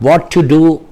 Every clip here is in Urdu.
what to do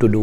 to do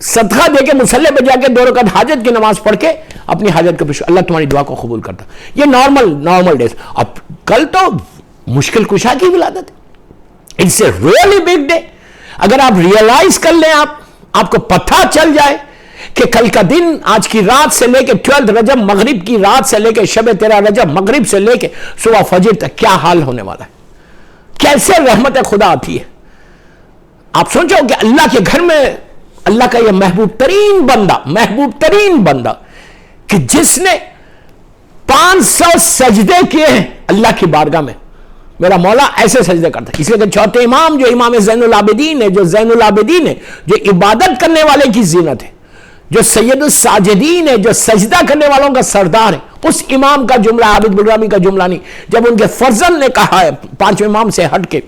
صدقہ دے کے مصلی پہ جا کے 2 رکعت حاجت کی نماز پڑھ کے اپنی حاجت کو پیش، اللہ تمہاری دعا کو قبول کرتا. یہ نارمل ڈیز. اب کل تو مشکل کشا کی ولادت ہے. It's a really big day. اگر آپ ریئلائز کر لیں، آپ کو پتہ چل جائے کہ کل کا دن، آج کی رات سے لے کے 12 رجب مغرب کی رات سے لے کے شب 13 رجب مغرب سے لے کے صبح فجر تک کیا حال ہونے والا ہے، کیسے رحمت خدا آتی ہے. آپ سوچو کہ اللہ کے گھر میں اللہ کا یہ محبوب ترین بندہ کہ جس نے 500 سجدے کیے ہیں اللہ کی بارگاہ میں. میرا مولا ایسے سجدے کرتا ہے. اس لیے کہ چوتھے امام جو امام زین العابدین ہے، جو عبادت کرنے والے کی زینت ہے، جو سید الساجدین ہے، جو سجدہ کرنے والوں کا سردار ہے، اس امام کا جملہ، عابد بلرامی کا جملہ نہیں. جب ان کے فرزند نے کہا ہے 5 امام سے ہٹ کے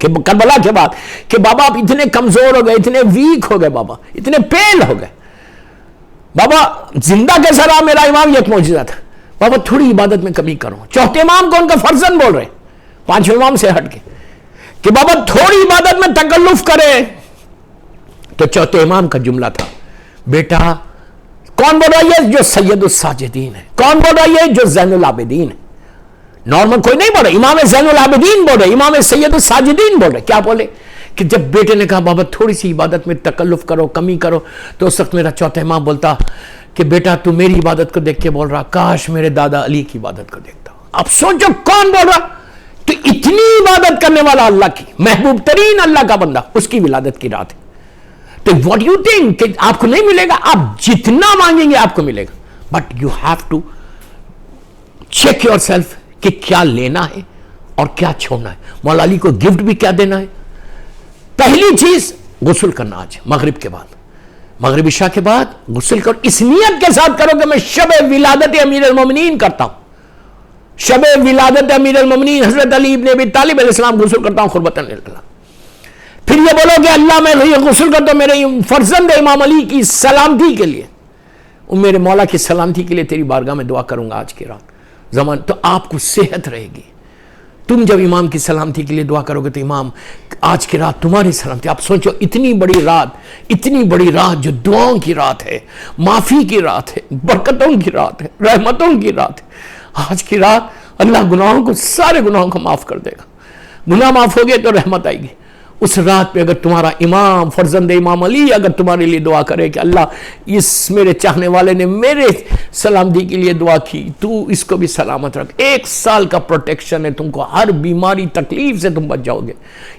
کہ کربلا کے بعد کہ بابا آپ اتنے کمزور ہو گئے، اتنے ویک ہو گئے، بابا اتنے پیل ہو گئے، بابا زندہ کیسا رہا میرا امام، یہ ایک معجزہ تھا، بابا تھوڑی عبادت میں کمی کرو. چوتھے امام کو ان کا فرزند بول رہے ہیں 5 امام سے ہٹ کے کہ بابا تھوڑی عبادت میں تکلف کرے. تو چوتھے امام کا جملہ تھا، بیٹا کون بول رہا ہے؟ جو سید الساجدین ہے. کون بول رہا ہے؟ جو زین العابدین ہے. نارمل کوئی نہیں بول رہا. امام زین العابدین بول رہے، امام سید الساجدین بول رہے. کیا بولے کہ جب بیٹے نے کہا بابا تھوڑی سی عبادت میں تکلف کرو، کمی کرو، تو اس وقت میرا چوتھا امام بولتا کہ بیٹا تو میری عبادت کو دیکھ کے بول رہا، کاش میرے دادا علی کی عبادت کو دیکھتا. اب سوچو کون بول رہا؟ تو اتنی عبادت کرنے والا اللہ کی محبوب ترین اللہ کا بندہ، اس کی ولادت کی رات ہے. تو what you think کہ آپ کو نہیں ملے گا؟ آپ جتنا مانگیں گے آپ کو ملے گا. But you have to check yourself کہ کیا لینا ہے اور کیا چھوڑنا ہے. مولا علی کو گفٹ بھی کیا دینا ہے. پہلی چیز غسل کرنا. آج مغرب کے بعد، مغرب عشاء کے بعد غسل کرو. اس نیت کے ساتھ کرو کہ میں شب ولادت امیر المومنین کرتا ہوں. شب ولادت امیر المومنین حضرت علی ابن ابی طالب علیہ السلام غسل کرتا ہوں قربتاً للہ. پھر یہ بولو کہ اللہ میں یہ غسل کرتا ہوں میرے فرزند امام علی کی سلامتی کے لیے، میرے مولا کی سلامتی کے لیے تیری بارگاہ میں دعا کروں گا آج کی رات زمان. تو آپ کو صحت رہے گی. تم جب امام کی سلامتی کے لیے دعا کرو گے تو امام آج کی رات تمہاری سلامتی. آپ سوچو اتنی بڑی رات جو دعاؤں کی رات ہے، معافی کی رات ہے، برکتوں کی رات ہے، رحمتوں کی رات ہے. آج کی رات اللہ گناہوں کو، سارے گناہوں کو معاف کر دے گا. گناہ معاف ہو گئے تو رحمت آئے گی. اس رات پہ اگر تمہارا امام فرزند امام علی اگر تمہارے لیے دعا کرے کہ اللہ اس میرے چاہنے والے نے میرے سلامتی کے لیے دعا کی، تو اس کو بھی سلامت رکھ. 1 سال کا پروٹیکشن ہے تم کو، ہر بیماری تکلیف سے تم بچ جاؤ گے.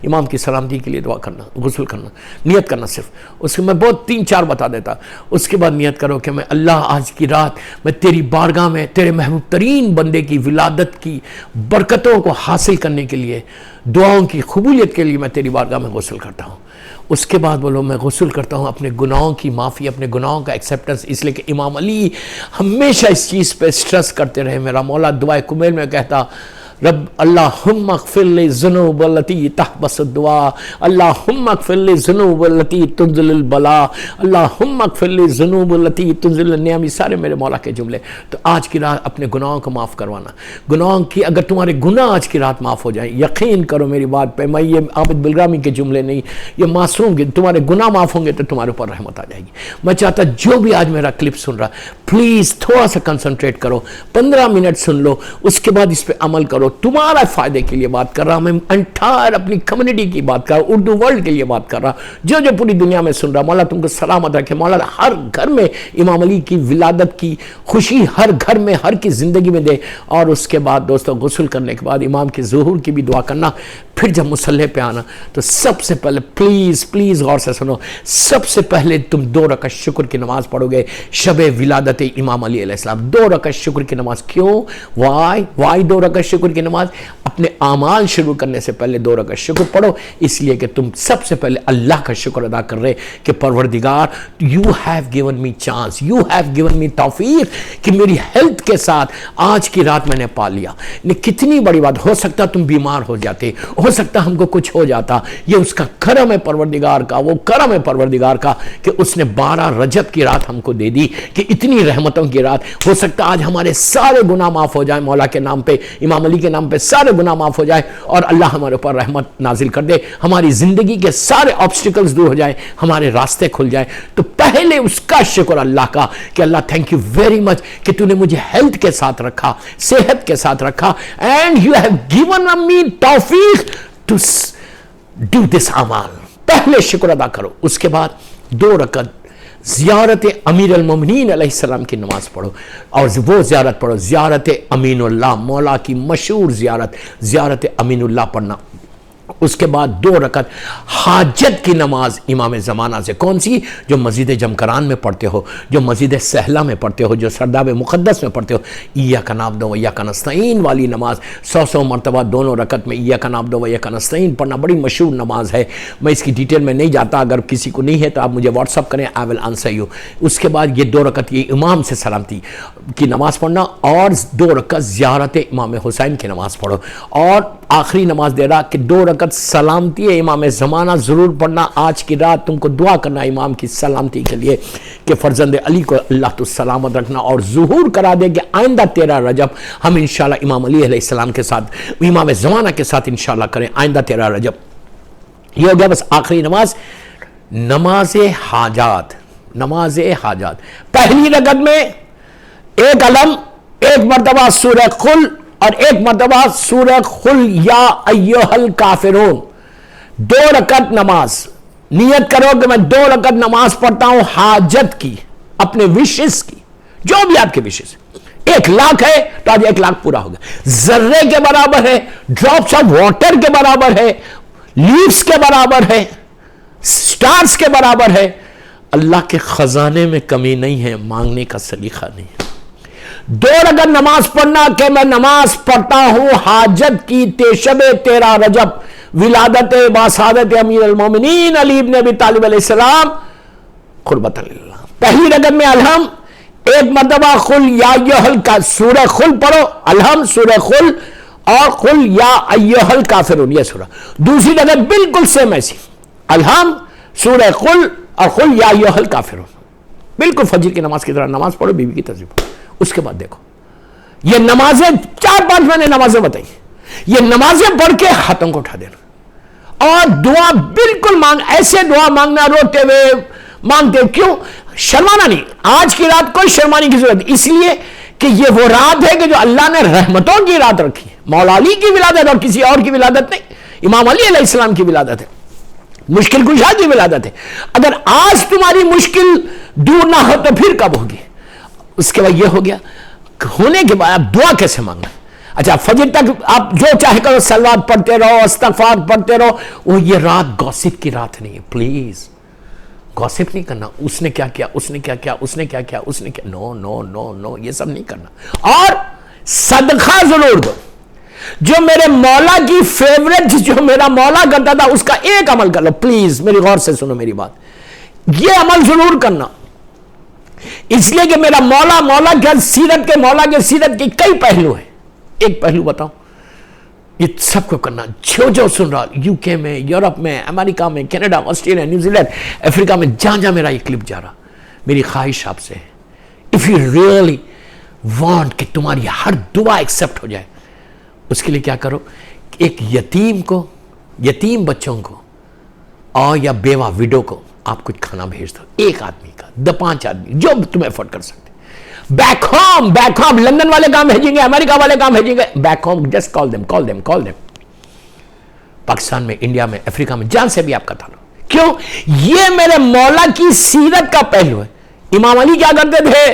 امام کی سلامتی کے لیے دعا کرنا، غسل کرنا، نیت کرنا. صرف اس کے میں بہت 3-4 بتا دیتا. اس کے بعد نیت کرو کہ میں اللہ آج کی رات میں تیری بارگاہ میں تیرے محبوب ترین بندے کی ولادت کی برکتوں کو حاصل کرنے کے لیے، دعاؤں کی قبولیت کے لیے میں تیری بارگاہ میں غسل کرتا ہوں. اس کے بعد بولو میں غسل کرتا ہوں اپنے گناہوں کی معافی، اپنے گناہوں کا ایکسیپٹنس. اس لیے کہ امام علی ہمیشہ اس چیز پہ سٹریس کرتے رہے. میرا مولا دعائے کمیل میں کہتا رب اللہم اغفر لی ذنوب التی تحبس الدعاء، اللہم اغفر لی ذنوب التی تنزل البلاء، اللہم اغفر لی ذنوب التی تنزل النعم. سارے میرے مولا کے جملے. تو آج کی رات اپنے گناہوں کو معاف کروانا. گناہوں کی اگر تمہارے گناہ آج کی رات معاف ہو جائیں، یقین کرو میری بات پہ، میں یہ عابد بلرامی کے جملے نہیں، یہ معصوم کے، تمہارے گناہ معاف ہوں گے تو تمہارے اوپر رحمت آ جائے گی. میں چاہتا جو بھی آج میرا کلپ سن رہا پلیز تھوڑا سا کنسنٹریٹ کرو، 15 منٹ سن لو، اس کے بعد اس پہ عمل کرو. تمہارا فائدے کے لیے بات کر رہا، میں انٹائر اپنی کمیونٹی کی بات کر رہا، اردو ورلڈ کے لیے بات کر رہا، جو پوری دنیا میں سن رہا. مولا تم کو سلامت رکھے. مولا ہر گھر میں امام علی کی ولادت کی خوشی ہر گھر میں، ہر کی زندگی میں دے. اور اس کے بعد دوستو غسل کرنے کے بعد امام کی ظہور کی بھی دعا کرنا. پھر جب مصلی پہ آنا تو سب سے پہلے پلیز غور سے سنو، سب سے پہلے تم 2 رکعت شکر کی نماز پڑھو گے شب ولادت امام علی علیہ السلام. 2 رکعت شکر کی نماز. کیوں؟ وائی 2 رکعت شکر کی نماز؟ اپنے اعمال شروع کرنے سے پہلے 2 رکعت شکر پڑھو، اس لیے کہ تم سب سے پہلے اللہ کا شکر ادا کر رہے کہ پروردگار you have given me chance, you have given me توفیق کہ میری ہیلتھ کے ساتھ آج کی رات میں نے پا لیا. کتنی بڑی بات. ہو سکتا تم بیمار ہو جاتے، ہو سکتا ہم کو کچھ ہو جاتا. یہ اس کا کرم ہے پروردگار کا، وہ کرم ہے پروردگار کا کہ اس نے 12 رجب کی رات ہم کو دے دی، کہ اتنی رحمتوں کی رات. ہو سکتا آج ہمارے سارے گناہ معاف ہو جائیں مولا کے نام پہ، امام علی کے کے نام پہ سارے گناہ معاف ہو جائے اور اللہ ہمارے اوپر رحمت نازل کر دے, ہماری زندگی کے سارے آبسٹیکلز دور ہو جائیں, ہمارے راستے کھل جائیں. تو پہلے اس کا شکر اللہ کا کہ اللہ تھینک یو ویری مچ کہ تو نے مجھے ہیلتھ کے ساتھ رکھا, صحت کے ساتھ رکھا, and you have given me توفیق ٹو ڈو دس اعمال. پہلے شکر ادا کرو. اس کے بعد 2 رکعت زیارت امیر المومنین علیہ السلام کی نماز پڑھو, اور وہ زیارت پڑھو, زیارت امین اللہ, مولا کی مشہور زیارت, زیارت امین اللہ پڑھنا. اس کے بعد 2 رکعت حاجت کی نماز امام زمانہ سے. کون سی؟ جو مسجد جمکران میں پڑھتے ہو, جو مسجد سہلہ میں پڑھتے ہو, جو سرداب مقدس میں پڑھتے ہو. ایاک نعبد و ایاک نستعین والی نماز 100 مرتبہ دونوں رکعت میں ایاک نعبد و ایاک نستعین پڑھنا بڑی مشہور نماز ہے. میں اس کی ڈیٹیل میں نہیں جاتا, اگر کسی کو نہیں ہے تو آپ مجھے واٹس اپ کریں, آئی ول آنسر یو. اس کے بعد یہ 2 رکعت یہ امام سے سلامتی کی نماز پڑھنا, اور 2 رکعت زیارت امام حسین کی نماز پڑھو. اور آخری نماز دے رہا کہ 2 رکعت سلامتی امام زمانہ ضرور پڑھنا. آج کی رات تم کو دعا کرنا امام کی سلامتی کے لیے کہ فرزند علی کو اللہ تو سلامت رکھنا, اور ظہور کرا دے کہ آئندہ 13 رجب ہم انشاءاللہ امام علی علیہ السلام کے ساتھ, امام زمانہ کے ساتھ انشاءاللہ کریں آئندہ 13 رجب. یہ ہو گیا بس آخری نماز, نماز حاجات. نماز حاجات پہلی رکعت میں 1 علم, 1 مرتبہ سورہ قل, اور 1 مرتبہ سورہ قل یا ایھا الکافرون. 2 رکعت نماز. نیت کرو کہ میں 2 رکعت نماز پڑھتا ہوں حاجت کی, اپنے وشز کی, جو بھی آپ کے وشز. 1 لاکھ ہے تو آج 1 لاکھ پورا ہو گیا. ذرے کے برابر ہے, ڈراپس آف واٹر کے برابر ہے, لیوز کے برابر ہے, سٹارز کے برابر ہے. اللہ کے خزانے میں کمی نہیں ہے, مانگنے کا سلیقہ نہیں ہے. 2 رکعت نماز پڑھنا کہ میں نماز پڑھتا ہوں حاجت کی, شب 13 رجب ولادت باسعادت امیر المومنین علی ابن ابی طالب علیہ السلام قربت اللہ. پہلی رکعت میں الحم, 1 مرتبہ قل یا ایھا کا سورہ قل پڑھو, الحم سورہ قل, اور قل یا ایھا الکافرون یہ سورہ. دوسری رکعت بالکل سیم ایسی, الحم سورہ قل اور قل یا ایھا الکافرون, بالکل فجر کی نماز کی طرح نماز پڑھو, بیوی کی ترتیب پڑھو. اس کے بعد دیکھو یہ نمازیں 4-5 میں نے نمازیں بتائی, یہ نمازیں پڑھ کے ہاتھوں کو اٹھا دینا, اور دعا بالکل مانگ, ایسے دعا مانگنا روتے ہوئے مانگتے. کیوں شرمانا نہیں, آج کی رات کوئی شرمانے کی ضرورت, اس لیے کہ یہ وہ رات ہے کہ جو اللہ نے رحمتوں کی رات رکھی ہے. مولا علی کی ولادت اور کسی اور کی ولادت نہیں, امام علی علیہ السلام کی ولادت ہے, مشکل کشا کی ولادت ہے. اگر آج تمہاری مشکل دور نہ ہو تو پھر کب ہوگی؟ اس کے بعد یہ ہو گیا ہونے کے بعد آپ دعا کیسے مانگنا. اچھا فجر تک آپ جو چاہے کرو, صلوات پڑھتے رہو, استغفار پڑھتے رہو. وہ یہ رات گوسپ کی رات نہیں ہے, پلیز گوسپ نہیں کرنا. اس نے کیا کیا, اس نے کیا کیا, اس نے کیا کیا, اس نے کیا, نو نو نو نو, یہ سب نہیں کرنا. اور صدقہ ضرور دو. جو میرے مولا کی فیوریٹ, جو میرا مولا کرتا تھا, اس کا ایک عمل کر لو پلیز. میری غور سے سنو میری بات, یہ عمل ضرور کرنا, اس لیے کہ میرا مولا, مولا کے سیرت کے, مولا کے سیرت کے کئی پہلو ہیں. ایک پہلو بتاؤں, یہ سب کو کرنا. جو سن رہا, UK میں, یورپ میں, امریکہ میں, کینیڈا, آسٹریلیا, نیوزی لینڈ, افریقہ میں, جہاں جہاں میرا یہ کلپ جا رہا, میری خواہش آپ سے ہے, اف یو ریئلی وانٹ کہ تمہاری ہر دعا ایکسپٹ ہو جائے, اس کے لیے کیا کرو, ایک یتیم کو, یتیم بچوں کو, اور یا بیوہ ویڈو کو آپ کچھ کھانا بھیج دو, 1 آدمی کا, 5 آدمی, جو تم افورڈ کر سکتے. بیک ہوم, لندن والے کام بھیجیں گے, امریکہ والے کام بھیجیں گے, back home just call them. Pakistan میں, انڈیا میں, افریقہ میں, جہاں سے بھی آپ کا تعلق. کیوں؟ یہ میرے مولا کی سیرت کا پہلو ہے. امام علی کیا کرتے تھے؟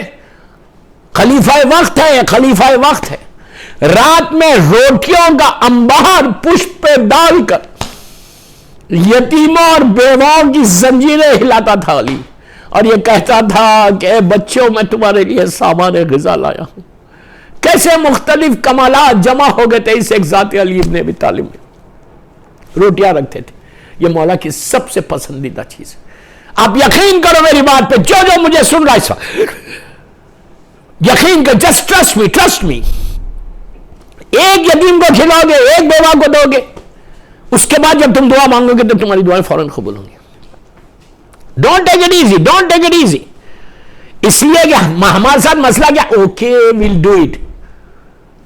خلیفہ وقت ہے, خلیفہ وقت ہے, رات میں روٹیوں کا انبار پشت پہ ڈال کر یتیموں اور بیواؤں کی زنجیریں ہلاتا تھا علی, اور یہ کہتا تھا کہ اے بچوں میں تمہارے لیے سامان غذا لایا ہوں. کیسے مختلف کمالات جمع ہو گئے تھے اس ایک ذات علی ابن ابی طالب میں. روٹیاں رکھتے تھے, یہ مولا کی سب سے پسندیدہ چیز ہے. آپ یقین کرو میری بات پہ, جو مجھے سن رہا ہے اس وقت, یقین کرو, جسٹ ٹرسٹ می. ایک یتیم کو کھلاؤ گے, ایک بیوہ کو دو گے, اس کے بعد جب تم دعا مانگو گے تو تمہاری دعائیں فوراً قبول ہوں گی. Don't take it easy. اس لیے کہ ہمارے ساتھ مسئلہ کیا, اوکے ویل ڈو اٹ.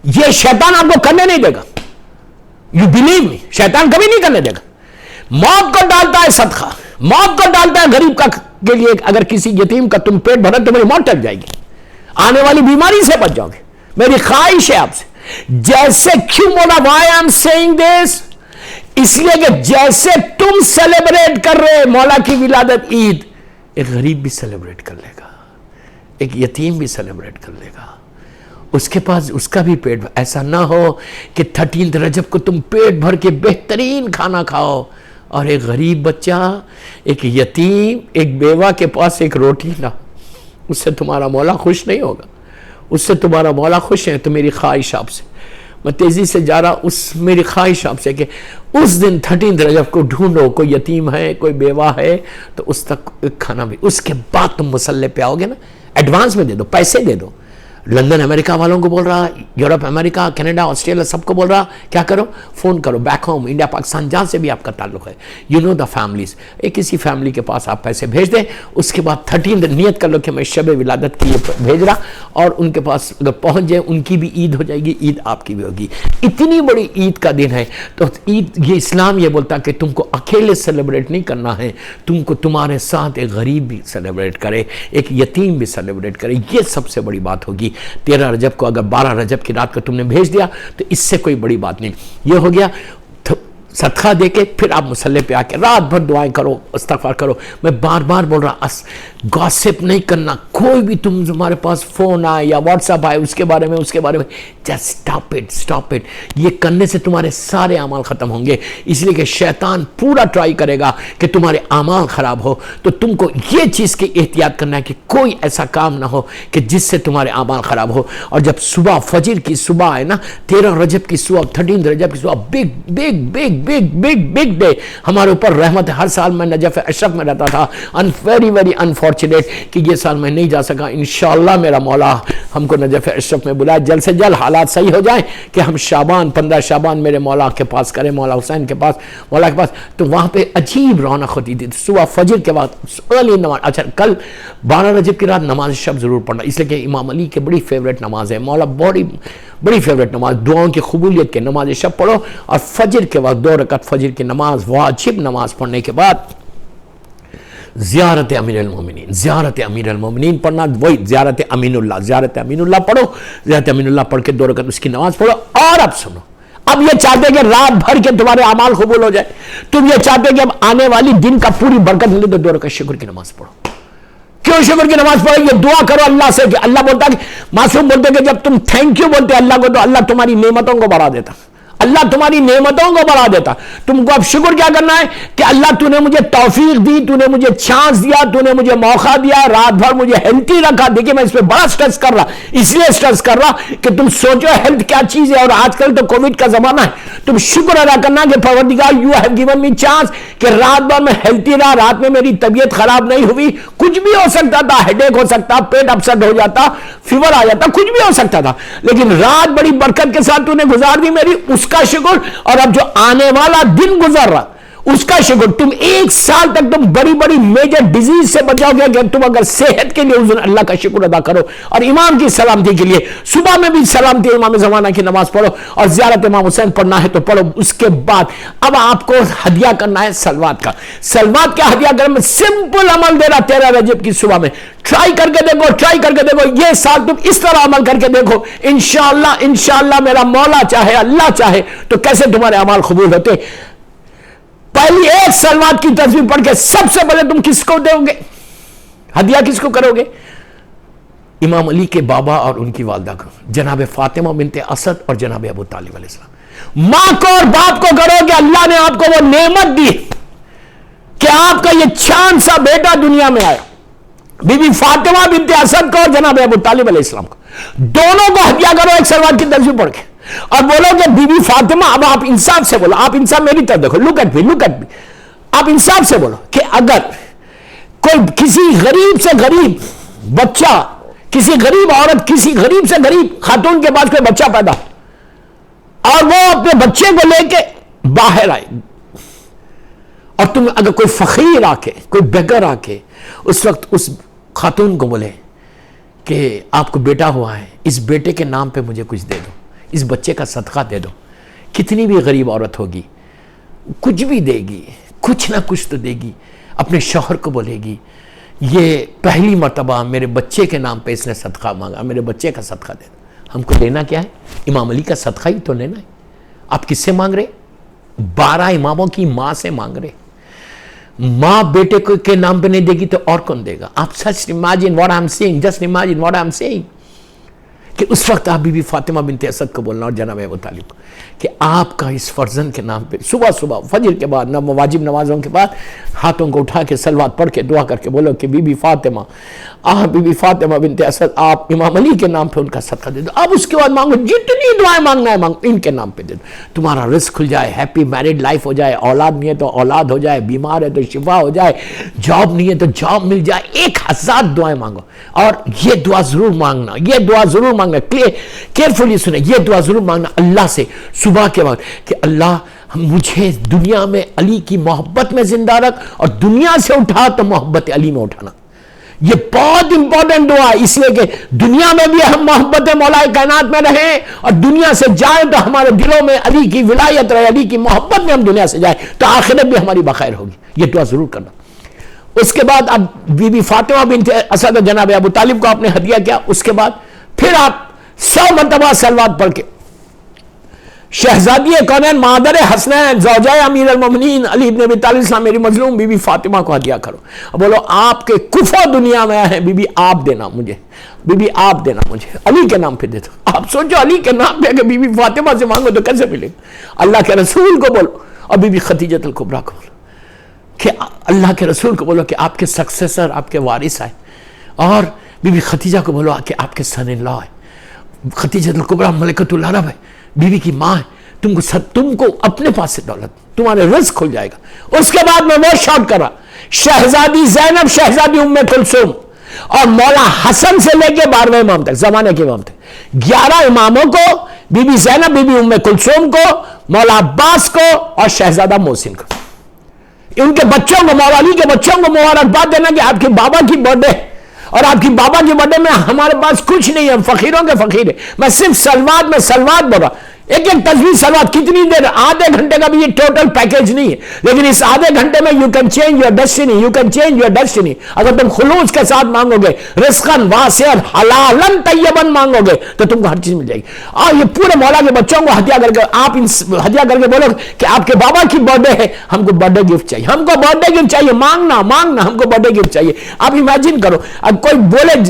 یہ شیطان آپ کو کرنے نہیں دے گا. یو بلیو می, شیطان کبھی نہیں کرنے دے گا. موت کو ڈالتا ہے صدقہ, موت کو ڈالتا ہے غریب کا کے لیے. اگر کسی یتیم کا تم پیٹ بھرا تو میری موت ٹل جائے گی, آنے والی بیماری سے بچ جاؤ گے. میری خواہش ہے آپ سے, جیسے کیوں بولا وائی آئی ایم سیئنگ دس, اس لیے کہ جیسے تم سیلیبریٹ کر رہے مولا کی ولادت عید, ایک غریب بھی سیلیبریٹ کر لے گا, ایک یتیم بھی سیلیبریٹ کر لے گا. اس کے پاس اس کا بھی پیٹ. ایسا نہ ہو کہ 13 رجب کو تم پیٹ بھر کے بہترین کھانا کھاؤ اور ایک غریب بچہ, ایک یتیم, ایک بیوہ کے پاس ایک روٹی نہ. اس سے تمہارا مولا خوش نہیں ہوگا, اس سے تمہارا مولا خوش ہے. تو میری خواہش آپ سے, میں تیزی سے جا رہا, میری خواہش آپ سے کہ اس دن 13 رجب کو ڈھونڈو, کوئی یتیم ہے, کوئی بیوہ ہے, تو اس تک کھانا بھی. اس کے بعد تم مصلے پہ آؤ گے نا, ایڈوانس میں دے دو, پیسے دے دو. لندن امریکہ والوں کو بول رہا, یورپ امریکہ کینیڈا آسٹریلیا سب کو بول رہا, کیا کرو, فون کرو بیک ہوم, انڈیا پاکستان جہاں سے بھی آپ کا تعلق ہے, یو نو دا فیملیز, ایک کسی فیملی کے پاس آپ پیسے بھیج دیں. اس کے بعد 13 نیت کر لو کہ میں شب ولادت کی بھیج رہا, اور ان کے پاس اگر پہنچ جائے ان کی بھی عید ہو جائے گی, عید آپ کی بھی ہوگی. اتنی بڑی عید کا دن ہے. تو عید, یہ اسلام یہ بولتا کہ تم کو اکیلے سیلیبریٹ نہیں کرنا ہے, تم کو تمہارے ساتھ ایک غریب بھی سیلیبریٹ کرے, ایک یتیم بھی سیلیبریٹ کرے. یہ سب سے بڑی بات ہوگی. 13 رجب کو اگر 12 رجب کی رات کو تم نے بھیج دیا تو اس سے کوئی بڑی بات نہیں. یہ ہو گیا صدقہ دے کے, پھر آپ مصلے پہ آ کے رات بھر دعائیں کرو, استغفار کرو. میں بار بار بول رہا, گاسپ نہیں کرنا. کوئی بھی تمہارے پاس فون آئے یا واٹس ایپ آئے اس کے بارے میں جسٹ اسٹاپ اٹ. یہ کرنے سے تمہارے سارے اعمال ختم ہوں گے. اس لیے کہ شیطان پورا ٹرائی کرے گا کہ تمہارے اعمال خراب ہو. تو تم کو یہ چیز کی احتیاط کرنا ہے کہ کوئی ایسا کام نہ ہو کہ جس سے تمہارے اعمال خراب ہو. اور جب صبح فجر کی صبح ہے نا, 13 رجب کی صبح, 13 رجب کی صبح, بگ ڈے ہمارے اوپر رحمت ہے. ہر سال میں نجف اشرف میں رہتا تھا, ویری انفارچونیٹ کہ یہ سال میں نہیں جا سکا. انشاءاللہ میرا مولا ہم کو نجف اشرف میں بلائے, جلد سے جلد حالات صحیح ہو جائیں کہ ہم 15 شعبان میرے مولا کے پاس کریں, مولا حسین کے پاس, مولا کے پاس. تو وہاں پہ عجیب رونق ہوتی تھی. صبح فجر کے وقت ارلی نماز. اچھا, کل 12 رجب کی رات نماز شب ضرور پڑھنا, اس لیے کہ امام علی کے بڑی فیوریٹ نماز ہے, مولا بڑی فیوریٹ نماز, دعاؤں کی قبولیت کے نماز شب پڑھو. اور فجر کے وقت 2 رکعت فجر کی نماز, واجب نماز پڑھنے کے بعد زیارت امیر المومنین پڑھنا. وہی زیارت امین اللہ پڑھو. زیارت امین اللہ پڑھ کے 2 رکعت اس کی نماز پڑھو. اور اب سنو, اب یہ چاہتے کہ رات بھر کے تمہارے اعمال قبول ہو جائے, تم یہ چاہتے کہ اب آنے والی دن کا پوری برکت ملے, تو 2 رکعت شکر کی نماز پڑھو. کیوں شکر کی نماز پڑھو؟ یہ دعا کرو اللہ سے کہ اللہ بولتا کہ معصوم بولتے کہ جب تم تھینک یو بولتے اللہ کو, تو اللہ تمہاری نعمتوں کو بڑھا دیتا, اللہ تمہاری نعمتوں کو بڑھا دیتا. تم کو اب شکر کیا کرنا ہے کہ اللہ تو نے مجھے توفیق دی, تو نے مجھے چانس دیا, تو نے مجھے موقع دیا, رات بھر مجھے ہیلتھی رکھا. دیکھیں میں اس پہ بڑا سٹریس کر رہا, اس لیے سٹریس کر رہا کہ تم سوچو ہیلتھ کیا چیز ہے. اور آج کل تو کووڈ کا زمانہ ہے, تم شکر ادا کرنا کہ پروردگار you have given me chance کہ رات بھر میں ہیلتھی رہا, رات میں میری طبیعت خراب نہیں ہوئی. کچھ بھی ہو سکتا تھا, ہیڈیک ہو سکتا, پیٹ اپسٹ ہو جاتا, فیور آ جاتا, کچھ بھی ہو سکتا تھا, لیکن رات بڑی برکت کے ساتھ تو نے گزار دی میری, اس کا شکر. اور اب جو آنے والا دن گزر رہا اس کا شکر. تم 1 سال تک تم بڑی میجر ڈیزیز سے بچاؤ گے کہ تم اگر صحت کے لیے اس دن اللہ کا شکر ادا کرو. اور امام کی سلامتی کے لیے صبح میں بھی سلامتی, امام زمانہ کی نماز پڑھو, اور زیارت امام حسین پڑھنا ہے تو پڑھو. اس کے بعد اب آپ کو ہدیہ کرنا ہے صلوات کا. صلوات کا ہدیہ کرنے میں سمپل عمل دے رہا 13 رجب کی صبح میں. ٹرائی کر کے دیکھو, یہ سال تم اس طرح عمل کر کے دیکھو, انشاءاللہ میرا مولا چاہے, اللہ چاہے تو کیسے تمہارے اعمال قبول ہوتے. پہلی ایک صلوات کی تصویر پڑھ کے سب سے پہلے تم کس کو دو گے ہدیہ, کس کو کرو گے؟ امام علی کے بابا اور ان کی والدہ کو, جناب فاطمہ بنت اسد اور جناب ابو طالب علیہ السلام. ماں کو اور باپ کو کرو کہ اللہ نے آپ کو وہ نعمت دی کہ آپ کا یہ چاند سا بیٹا دنیا میں آیا. بی بی فاطمہ بنت اسد کو اور جناب ابو طالب علیہ السلام کو, دونوں کو ہدیہ کرو ایک صلوات کی تصویر پڑھ کے, اور بولو کہ بی بی فاطمہ, اب آپ انصاف سے بولو, آپ انصاف میری طرف دیکھو, لک ایٹ می, آپ انصاف سے بولو کہ اگر کوئی کسی غریب سے غریب بچہ, کسی غریب عورت, کسی غریب سے غریب خاتون کے پاس کوئی بچہ پیدا اور وہ اپنے بچے کو لے کے باہر آئے, اور تم اگر کوئی فقیر آ کے, کوئی بیگر آ کے اس وقت اس خاتون کو بولے کہ آپ کو بیٹا ہوا ہے, اس بیٹے کے نام پہ مجھے کچھ دے دو, اس بچے کا صدقہ دے دو. کتنی بھی غریب عورت ہوگی کچھ بھی دے گی, کچھ نہ کچھ تو دے گی. اپنے شوہر کو بولے گی یہ پہلی مرتبہ میرے بچے کے نام پہ اس نے صدقہ مانگا, میرے بچے کا صدقہ دے دو. ہم کو لینا کیا ہے؟ امام علی کا صدقہ ہی تو لینا ہے. آپ کس سے مانگ رہے؟ 12 اماموں کی ماں سے مانگ رہے. ماں بیٹے کے نام پہ نہیں دے گی تو اور کون دے گا؟ آپ سچ imagine what I'm saying, just imagine what I'm saying. کہ اس وقت آپ بی بی فاطمہ بنت اسد کو بولنا اور جناب ابو طالب کو کہ آپ کا اس فرزند کے نام پہ صبح صبح فجر کے بعد واجب نمازوں کے بعد ہاتھوں کو اٹھا کے صلوات پڑھ کے دعا کر کے بولو کہ Bibi Fatima Bibi Fatima بنت اسد آپ امام علی کے نام پہ ان کا صدقہ دے دو. اب اس کے بعد مانگو جتنی دعائیں مانگنا ہے مانگو, ان کے نام پہ دے دو. تمہارا رزق کھل جائے, ہیپی میرڈ لائف ہو جائے, اولاد نہیں ہے تو اولاد ہو جائے, بیمار ہے تو شفا ہو جائے, جاب نہیں ہے تو جاب مل جائے. 1000 دعائیں مانگو اور یہ دعا ضرور مانگنا, یہ دعا ضرور مانگنا. کیئرفلی سنیں, یہ دعا ضرور مانگنا اللہ سے صبح کے وقت کہ اللہ مجھے دنیا میں علی کی محبت میں زندہ رکھ اور دنیا سے اٹھا تو محبت علی میں اٹھانا. یہ بہت امپورٹنٹ دعا ہے, اس لیے کہ دنیا میں بھی ہم محبت مولا کائنات میں رہیں اور دنیا سے جائیں تو ہمارے دلوں میں علی کی ولایت رہے, علی کی محبت میں ہم دنیا سے جائیں تو آخرت بھی ہماری بخیر ہوگی. یہ دعا ضرور کرنا. اس کے بعد اب بی بی فاطمہ بنت اسد جناب ابو طالب کو آپ نے ہدیہ کیا. اس کے بعد پھر آپ 100 مرتبہ صلوات پڑھ کے شہزادی کونین مادر حسنین زوجہ امیر المومنین علی ابن ابی طالب السلام میری مظلوم بی بی فاطمہ کو ہدیہ کرو. اب بولو آپ کے کفو دنیا میں ہیں, بی بی آپ دینا مجھے, بی بی آپ دینا مجھے, علی کے نام پہ دے دو. آپ سوچو علی کے نام پہ کہ بی بی فاطمہ سے مانگو تو کیسے ملے گا؟ اللہ کے رسول کو بولو اور بی بی خدیجہ الکبریٰ کو بولو کہ اللہ کے رسول کو بولو کہ آپ کے سکسیسر آپ کے وارث آئے, اور بی بی خدیجہ کو بولو کہ آپ کے سن ان لا ہے. خدیجہ الکبریٰ ملکۃ العرب ہے, بیوی کی ماں ہے, تم کو اپنے پاس سے دولت, تمہارے رزق کھل جائے گا. اس کے بعد میں وہ شارٹ کرا, شہزادی زینب, شہزادی ام کلثوم اور مولا حسن سے لے کے 12ویں امام تک, زمانے کے امام تک 11 اماموں کو, بی بی زینب, بی بی ام کلثوم کو, مولا عباس کو اور شہزادہ محسن کو, ان کے بچوں کو, مولا علی کے بچوں کو مبارکباد دینا کہ آپ کے بابا کی برتھ ڈے اور آپ کی بابا کی برتھ ڈے میں ہمارے پاس کچھ نہیں ہے, ہم فقیروں کے فقیر ہیں. میں صرف سلوات میں سلوات بول رہا, ایک تصویر سلوات کتنی دیر, آدھے گھنٹے کا بھی یہ ٹوٹل پیکیج نہیں ہے, لیکن اس آدھے گھنٹے میں you can change your destiny, you can change your destiny. اگر تم خلوص کے ساتھ مانگو گے, رزقاً واسعاً حلالن طیباً مانگو گے تو تم کو ہر چیز مل جائے گی. اور یہ پورے مولا کے بچوں کو ہدیہ کر کے آپ ہدیہ کر کے بولو کہ آپ کے بابا کی برتھ ڈے ہے, ہم کو برتھ ڈے گفٹ چاہیے, ہم کو برتھ ڈے گفٹ چاہیے, مانگنا ہم کو برتھ ڈے گفٹ چاہیے. آپ امیجن کرو اب کوئی بولے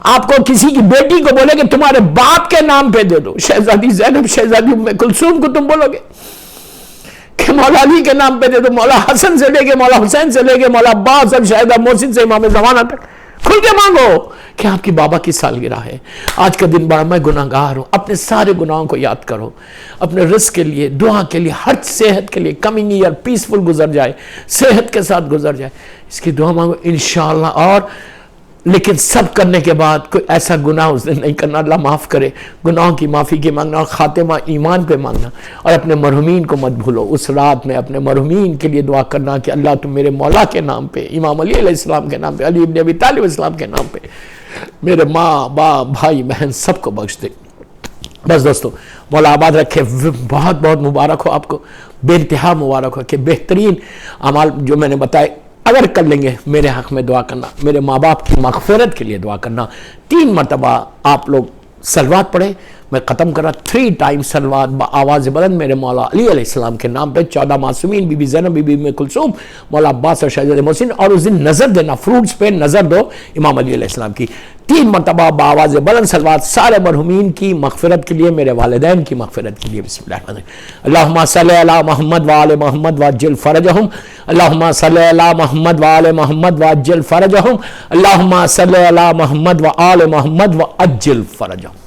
آپ کو, کسی کی بیٹی کو بولے کہ تمہارے باپ کے نام پہ دے دو, شہزادی زینب, شہزادی ام کلثوم کو تم بولو گے کہ مولا علی کے نام پہ دے دو, مولا حسن سے لے کے مولا حسین سے لے کے مولا عباس اور شہزادہ محسن سے امام زمانہ تک کھل کے مانگو کہ آپ کی بابا کی سالگرہ ہے. آج کا دن بڑا, میں گناہگار ہوں, اپنے سارے گناہوں کو یاد کرو, اپنے رزق کے لیے, دعا کے لیے, ہر صحت کے لیے, کمنگ ایئر پیسفل گزر جائے, صحت کے ساتھ گزر جائے, اس کی دعا مانگو انشاءاللہ. اور لیکن سب کرنے کے بعد کوئی ایسا گناہ اس دن نہیں کرنا, اللہ معاف کرے, گناہوں کی معافی کی مانگنا اور خاتمہ ایمان پہ مانگنا. اور اپنے مرحومین کو مت بھولو, اس رات میں اپنے مرحومین کے لیے دعا کرنا کہ اللہ تم میرے مولا کے نام پہ, امام علی علیہ السلام کے نام پہ, علی ابن ابی طالب السلام کے نام پہ میرے ماں باپ بھائی بہن سب کو بخش دے. بس دوستو, مولا آباد رکھے, بہت بہت مبارک ہو آپ کو, بے انتہا مبارک ہو کہ بہترین اعمال جو میں نے بتائے اگر کر لیں گے, میرے حق میں دعا کرنا, میرے ماں باپ کی مغفرت کے لیے دعا کرنا. 3 مرتبہ آپ لوگ سلوات پڑھیں, میں ختم کر رہا 3 ٹائم سلوات آواز بلند میرے مولا علی علیہ السلام کے نام پہ, 14 معصومین, بی بی زینب, بی بی ام کلثوم, مولا عباس اور شہزادہ محسن. اور اس دن نظر دینا, فروٹس پہ نظر دو امام علی علیہ السلام کی. 3 مرتبہ بآواز بلند سلوات سارے مرحومین کی مغفرت کے لیے, میرے والدین کی مغفرت کے لیے. بسم اللہ الرحمن الرحیم. اللہم صلی علی محمد وآل محمد وعجل فرجہم. اللہم صلی علی محمد وآل محمد وعجل فرجہم. اللہم صلی علی محمد وآل محمد وعجل فرجہم.